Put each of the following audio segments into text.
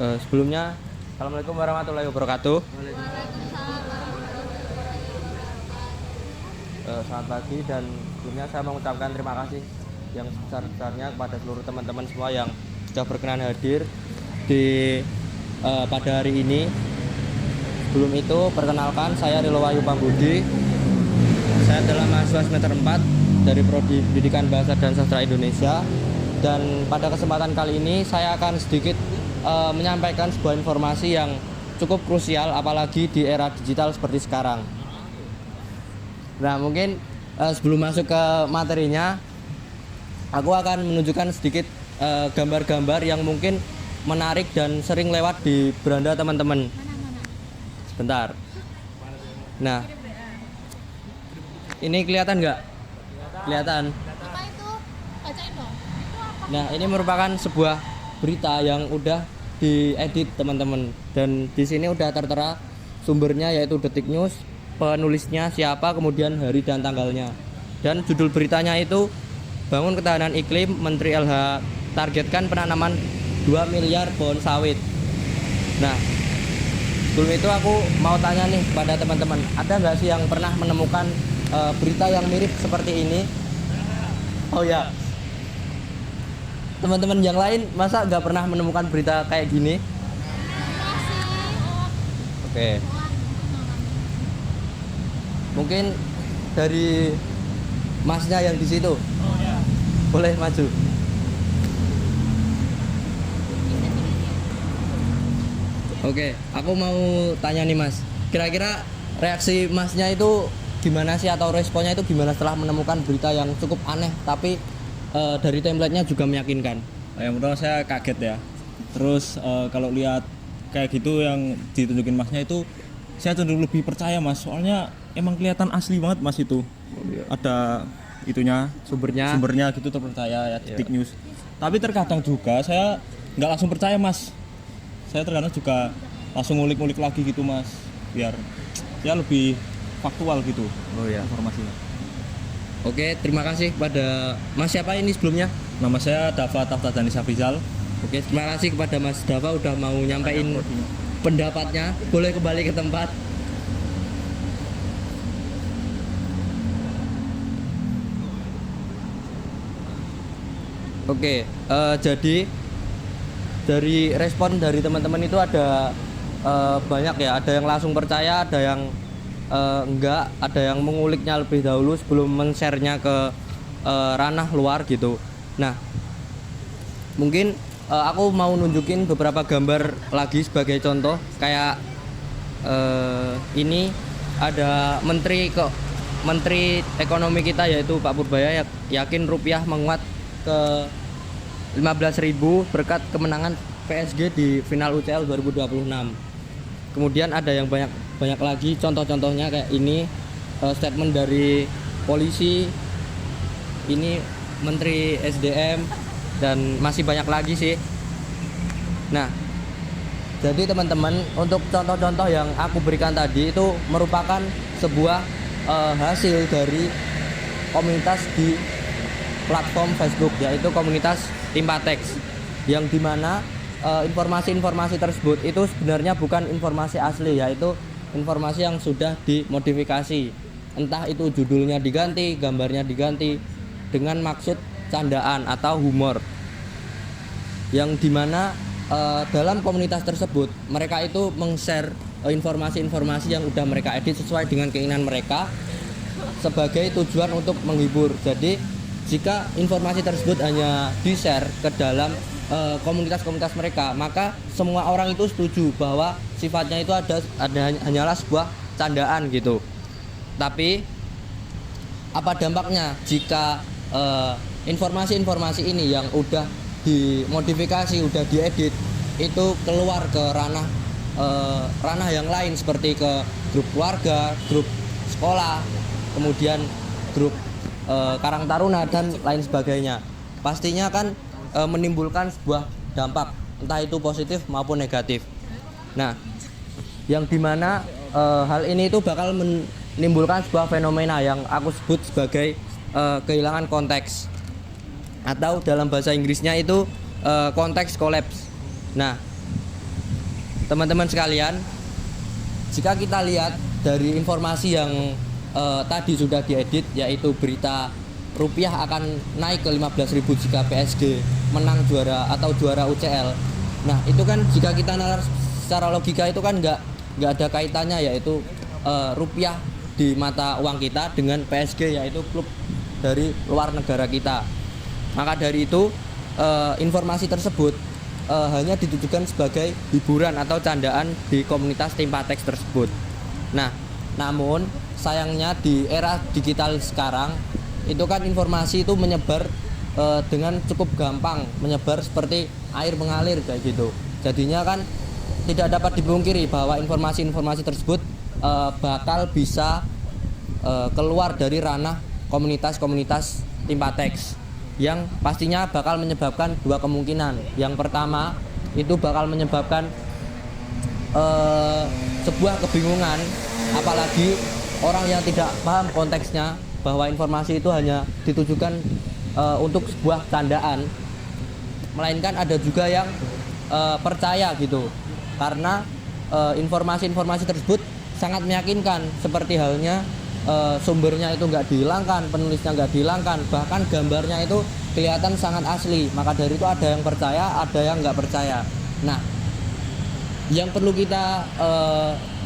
Sebelumnya, Assalamualaikum warahmatullahi wabarakatuh. Selamat pagi dan sebelumnya saya mengucapkan terima kasih yang sebesar-besarnya kepada seluruh teman-teman semua yang sudah berkenan hadir di pada hari ini. Sebelum itu, perkenalkan saya Rilo Wahyu Pambudi. Saya adalah mahasiswa semester 4 dari Prodi Pendidikan Bahasa dan Sastra Indonesia. Dan pada kesempatan kali ini saya akan sedikit menyampaikan sebuah informasi yang cukup krusial apalagi di era digital seperti sekarang. Nah, mungkin sebelum masuk ke materinya, aku akan menunjukkan sedikit gambar-gambar yang mungkin menarik dan sering lewat di beranda teman-teman. Sebentar. Nah, ini kelihatan nggak? Kelihatan. Apa itu? Bacain dong. Itu apa? Nah, ini merupakan sebuah berita yang udah diedit teman-teman, dan di sini udah tertera sumbernya yaitu Detik News, penulisnya siapa, kemudian hari dan tanggalnya. Dan judul beritanya itu Bangun Ketahanan Iklim, Menteri LH targetkan penanaman 2 miliar pohon sawit. Nah, sebelum itu aku mau tanya nih pada teman-teman, ada nggak sih yang pernah menemukan berita yang mirip seperti ini? Oh ya, teman-teman yang lain masa nggak pernah menemukan berita kayak gini? Oke. Mungkin dari masnya yang di situ. Boleh maju. Oke, aku mau tanya nih Mas. Kira-kira reaksi masnya itu gimana sih, atau responnya itu gimana setelah menemukan berita yang cukup aneh tapi dari template-nya juga meyakinkan? Yang pertama saya kaget ya. Terus kalau lihat kayak gitu yang ditunjukin masnya itu, saya cenderung lebih percaya Mas. Soalnya emang kelihatan asli banget Mas itu. Ada itunya, sumbernya gitu, terpercaya ya, Detik News. Tapi terkadang juga saya nggak langsung percaya Mas. Saya terkadang juga langsung ngulik-ngulik lagi gitu Mas, biar ya lebih faktual gitu informasinya. Oke, terima kasih kepada Mas siapa ini sebelumnya? Nama saya Dava Taftadani Safrizal. Oke, terima kasih kepada Mas Dava udah mau nyampein pendapatnya. Boleh kembali ke tempat. Oke, jadi dari respon dari teman-teman itu ada banyak ya. Ada yang langsung percaya, ada yang enggak, ada yang menguliknya lebih dahulu sebelum men-share-nya ke ranah luar gitu. Nah, mungkin aku mau nunjukin beberapa gambar lagi sebagai contoh. Kayak ini ada Menteri Ekonomi kita yaitu Pak Purbaya yakin rupiah menguat ke 15.000 berkat kemenangan PSG di final UCL 2026. Kemudian ada yang banyak lagi contoh-contohnya kayak ini statement dari polisi, ini Menteri SDM, dan masih banyak lagi sih. Nah, jadi teman-teman, untuk contoh-contoh yang aku berikan tadi itu merupakan sebuah hasil dari komunitas di platform Facebook, yaitu komunitas Timpatex, yang dimana informasi-informasi tersebut itu sebenarnya bukan informasi asli, yaitu informasi yang sudah dimodifikasi. Entah itu judulnya diganti, gambarnya diganti dengan maksud candaan atau humor. Yang dimana dalam komunitas tersebut mereka itu meng-share informasi-informasi yang udah mereka edit sesuai dengan keinginan mereka sebagai tujuan untuk menghibur. Jadi jika informasi tersebut hanya di-share ke dalam komunitas-komunitas mereka, maka semua orang itu setuju bahwa sifatnya itu hanyalah sebuah candaan gitu. Tapi apa dampaknya jika informasi-informasi ini yang udah dimodifikasi, udah diedit itu keluar ke ranah yang lain seperti ke grup keluarga, grup sekolah, kemudian grup Karang Taruna dan lain sebagainya. Pastinya kan menimbulkan sebuah dampak, entah itu positif maupun negatif. Nah, yang dimana hal ini itu bakal menimbulkan sebuah fenomena yang aku sebut sebagai kehilangan konteks, atau dalam bahasa Inggrisnya itu konteks collapse. Nah, teman-teman sekalian, jika kita lihat dari informasi yang tadi sudah diedit, yaitu berita rupiah akan naik ke 15.000 jika PSG menang juara atau juara UCL. Nah itu kan jika kita nalar secara logika itu kan nggak ada kaitannya, yaitu rupiah di mata uang kita dengan PSG, yaitu klub dari luar negara kita. Maka dari itu informasi tersebut hanya ditujukan sebagai hiburan atau candaan di komunitas Timpatex tersebut. Nah, namun sayangnya di era digital sekarang itu kan informasi itu menyebar dengan cukup gampang, menyebar seperti air mengalir kayak gitu. Jadinya kan tidak dapat dipungkiri bahwa informasi-informasi tersebut bakal bisa keluar dari ranah komunitas-komunitas Timpatex, yang pastinya bakal menyebabkan dua kemungkinan. Yang pertama itu bakal menyebabkan sebuah kebingungan, apalagi orang yang tidak paham konteksnya bahwa informasi itu hanya ditujukan untuk sebuah candaan, melainkan ada juga yang percaya gitu, karena informasi-informasi tersebut sangat meyakinkan, seperti halnya sumbernya itu nggak dihilangkan, penulisnya nggak dihilangkan, bahkan gambarnya itu kelihatan sangat asli. Maka dari itu ada yang percaya, ada yang nggak percaya. Nah, yang perlu kita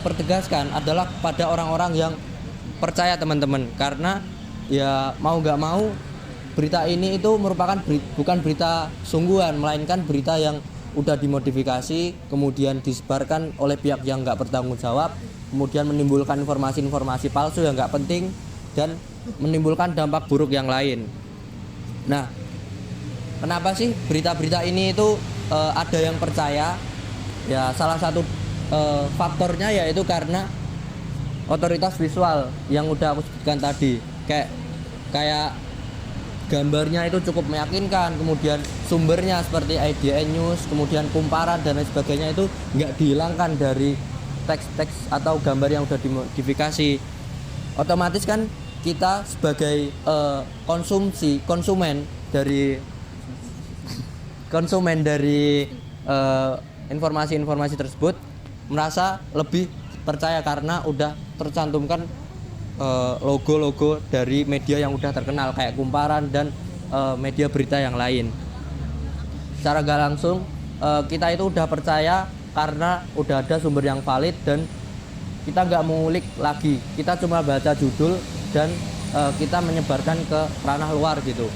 pertegaskan adalah pada orang-orang yang percaya teman-teman, karena ya mau nggak mau berita ini itu merupakan bukan berita sungguhan, melainkan berita yang udah dimodifikasi, kemudian disebarkan oleh pihak yang nggak bertanggung jawab, kemudian menimbulkan informasi-informasi palsu yang nggak penting dan menimbulkan dampak buruk yang lain. Nah, kenapa sih berita-berita ini itu ada yang percaya? Ya salah satu faktornya yaitu karena otoritas visual yang udah aku sebutkan tadi, kayak gambarnya itu cukup meyakinkan, kemudian sumbernya seperti IDN News, kemudian kumparan dan lain sebagainya itu nggak dihilangkan dari teks-teks atau gambar yang udah dimodifikasi. Otomatis kan kita sebagai konsumen dari informasi-informasi tersebut merasa lebih percaya karena udah tercantumkan logo-logo dari media yang udah terkenal kayak kumparan dan media berita yang lain. Secara gak langsung kita itu udah percaya karena udah ada sumber yang valid dan kita nggak mengulik lagi, kita cuma baca judul dan kita menyebarkan ke ranah luar gitu.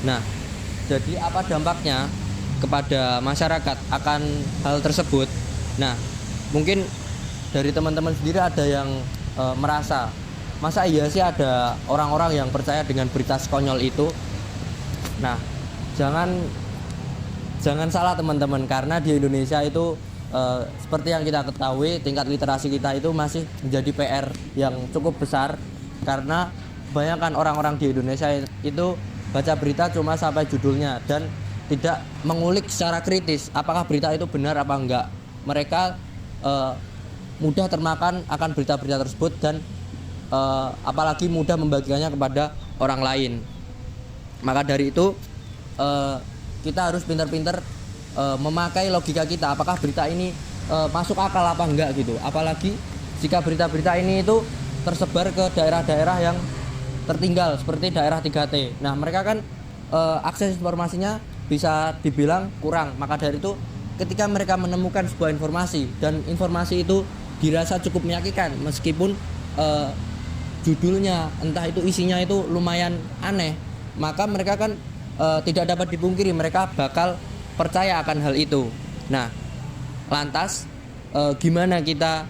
Nah, jadi apa dampaknya kepada masyarakat akan hal tersebut? Nah, mungkin dari teman-teman sendiri ada yang merasa, masa iya sih ada orang-orang yang percaya dengan berita sekonyol itu? Nah, jangan salah teman-teman, karena di Indonesia itu seperti yang kita ketahui, tingkat literasi kita itu masih menjadi PR yang cukup besar, karena kebanyakan orang-orang di Indonesia itu baca berita cuma sampai judulnya dan tidak mengulik secara kritis apakah berita itu benar apa enggak. Mereka mudah termakan akan berita-berita tersebut dan apalagi mudah membagikannya kepada orang lain. Maka dari itu kita harus pintar-pintar memakai logika kita, apakah berita ini masuk akal apa enggak gitu. Apalagi jika berita-berita ini itu tersebar ke daerah-daerah yang tertinggal seperti daerah 3T. Nah, mereka kan akses informasinya bisa dibilang kurang. Maka dari itu ketika mereka menemukan sebuah informasi dan informasi itu dirasa cukup meyakinkan meskipun judulnya entah itu isinya itu lumayan aneh, maka mereka kan tidak dapat dipungkiri mereka bakal percaya akan hal itu. Nah, lantas gimana kita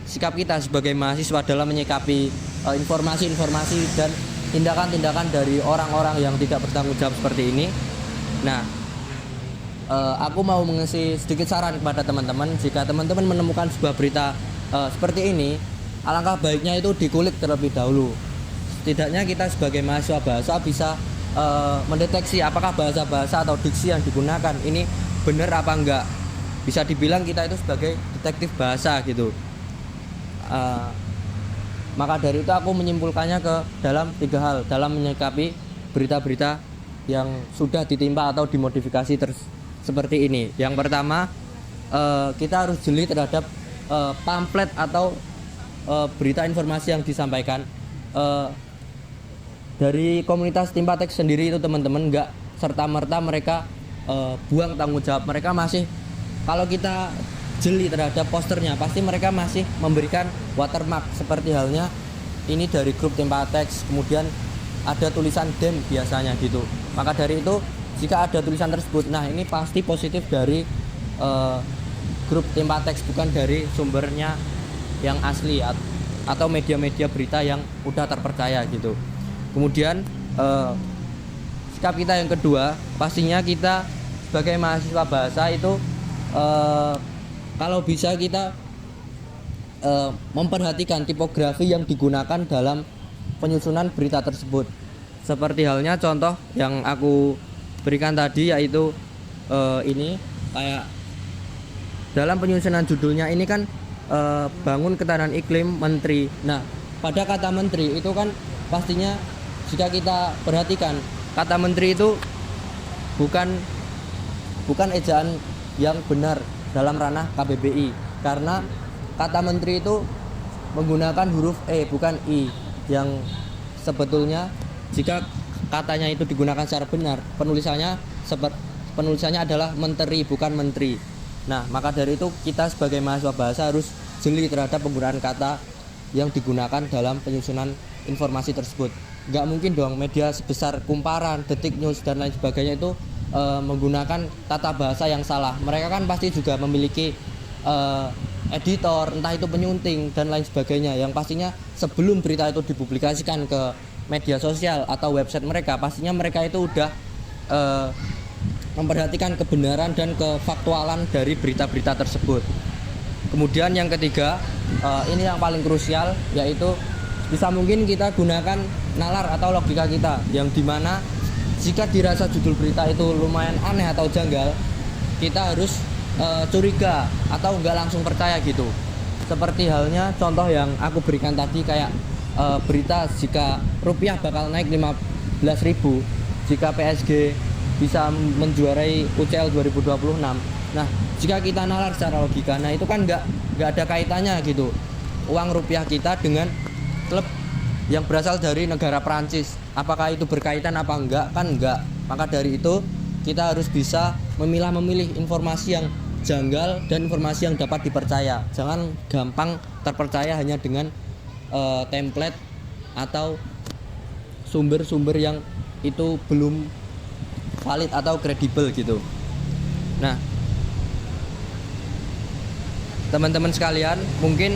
sikap kita sebagai mahasiswa dalam menyikapi informasi-informasi dan tindakan-tindakan dari orang-orang yang tidak bertanggung jawab seperti ini? Nah, aku mau mengisi sedikit saran kepada teman-teman. Jika teman-teman menemukan sebuah berita seperti ini, alangkah baiknya itu dikulik terlebih dahulu. Setidaknya kita sebagai mahasiswa bahasa bisa mendeteksi apakah bahasa-bahasa atau diksi yang digunakan ini benar apa enggak. Bisa dibilang kita itu sebagai detektif bahasa gitu. Maka dari itu aku menyimpulkannya ke dalam 3 hal dalam menyikapi berita-berita yang sudah ditimpa atau dimodifikasi seperti ini. Yang pertama, kita harus jeli terhadap pamflet atau berita informasi yang disampaikan. Dari komunitas Timpatex sendiri itu teman-teman nggak serta-merta mereka buang tanggung jawab. Mereka masih, kalau kita jeli terhadap posternya, pasti mereka masih memberikan watermark seperti halnya ini dari grup Timpatex, kemudian ada tulisan DEM biasanya gitu. Maka dari itu jika ada tulisan tersebut, nah ini pasti positif dari grup Timpatex, bukan dari sumbernya yang asli atau media-media berita yang udah terpercaya gitu. Kemudian sikap kita yang kedua, pastinya kita sebagai mahasiswa bahasa itu kalau bisa kita memperhatikan tipografi yang digunakan dalam penyusunan berita tersebut. Seperti halnya contoh yang aku berikan tadi, yaitu ini kayak dalam penyusunan judulnya ini kan bangun ketahanan iklim menteri. Nah, pada kata menteri itu kan pastinya jika kita perhatikan kata menteri itu bukan ejaan yang benar dalam ranah KBBI, karena kata menteri itu menggunakan huruf E bukan I, yang sebetulnya jika katanya itu digunakan secara benar, penulisannya adalah menteri bukan menteri. Nah, maka dari itu kita sebagai mahasiswa bahasa harus jeli terhadap penggunaan kata yang digunakan dalam penyusunan informasi tersebut. Nggak mungkin dong media sebesar Kumparan, Detik News dan lain sebagainya itu menggunakan tata bahasa yang salah. Mereka kan pasti juga memiliki editor, entah itu penyunting dan lain sebagainya, yang pastinya sebelum berita itu dipublikasikan ke media sosial atau website mereka, pastinya mereka itu udah memperhatikan kebenaran dan kefaktualan dari berita-berita tersebut. Kemudian yang ketiga, ini yang paling krusial, yaitu bisa mungkin kita gunakan nalar atau logika kita, yang dimana jika dirasa judul berita itu lumayan aneh atau janggal, kita harus curiga atau enggak langsung percaya gitu. Seperti halnya contoh yang aku berikan tadi, kayak berita jika rupiah bakal naik 15.000 jika PSG bisa menjuarai UCL 2026. Nah, jika kita nalar secara logika, nah itu kan nggak ada kaitannya gitu uang rupiah kita dengan klub yang berasal dari negara Prancis. Apakah itu berkaitan apa enggak? Kan enggak. Maka dari itu kita harus bisa memilih informasi yang janggal dan informasi yang dapat dipercaya. Jangan gampang terpercaya hanya dengan template atau sumber-sumber yang itu belum valid atau kredibel gitu. Nah, teman-teman sekalian, mungkin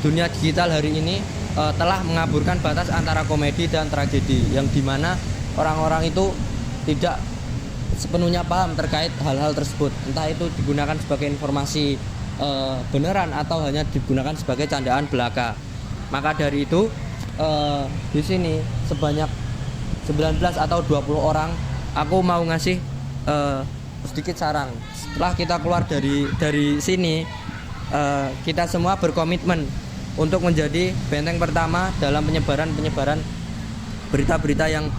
dunia digital hari ini telah mengaburkan batas antara komedi dan tragedi, yang dimana orang-orang itu tidak sepenuhnya paham terkait hal-hal tersebut, entah itu digunakan sebagai informasi beneran atau hanya digunakan sebagai candaan belaka. Maka dari itu di sini sebanyak 19 atau 20 orang aku mau ngasih sedikit saran. Setelah kita keluar dari sini, kita semua berkomitmen untuk menjadi benteng pertama dalam penyebaran berita-berita yang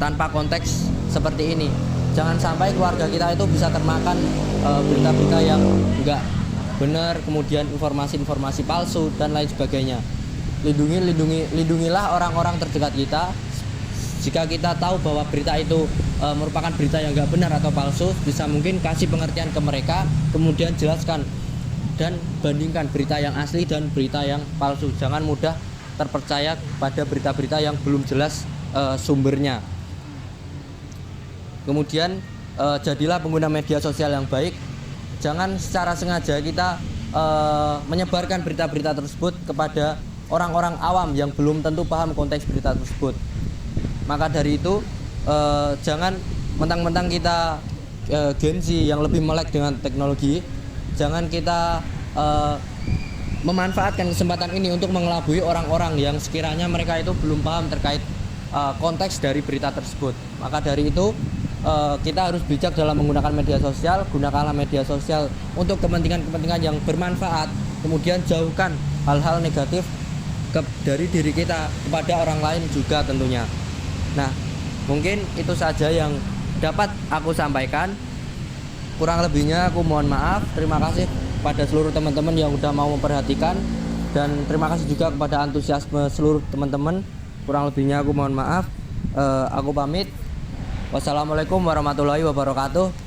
tanpa konteks seperti ini. Jangan sampai keluarga kita itu bisa termakan berita-berita yang enggak benar, kemudian informasi-informasi palsu dan lain sebagainya. Lindungilah orang-orang terdekat kita. Jika kita tahu bahwa berita itu merupakan berita yang enggak benar atau palsu, bisa mungkin kasih pengertian ke mereka, kemudian jelaskan dan bandingkan berita yang asli dan berita yang palsu. Jangan mudah terpercaya pada berita-berita yang belum jelas sumbernya. Kemudian jadilah pengguna media sosial yang baik. Jangan secara sengaja kita menyebarkan berita-berita tersebut kepada orang-orang awam yang belum tentu paham konteks berita tersebut. Maka dari itu jangan mentang-mentang kita Gen Z yang lebih melek dengan teknologi, jangan kita memanfaatkan kesempatan ini untuk mengelabui orang-orang yang sekiranya mereka itu belum paham terkait konteks dari berita tersebut. Maka dari itu kita harus bijak dalam menggunakan media sosial. Gunakanlah media sosial untuk kepentingan-kepentingan yang bermanfaat, kemudian jauhkan hal-hal negatif dari diri kita kepada orang lain juga tentunya. Nah, mungkin itu saja yang dapat aku sampaikan. kurang lebihnya aku mohon maaf. Terima kasih pada seluruh teman-teman yang udah mau memperhatikan, dan terima kasih juga kepada antusiasme seluruh teman-teman. Kurang lebihnya aku mohon maaf. Aku pamit. Wassalamualaikum warahmatullahi wabarakatuh.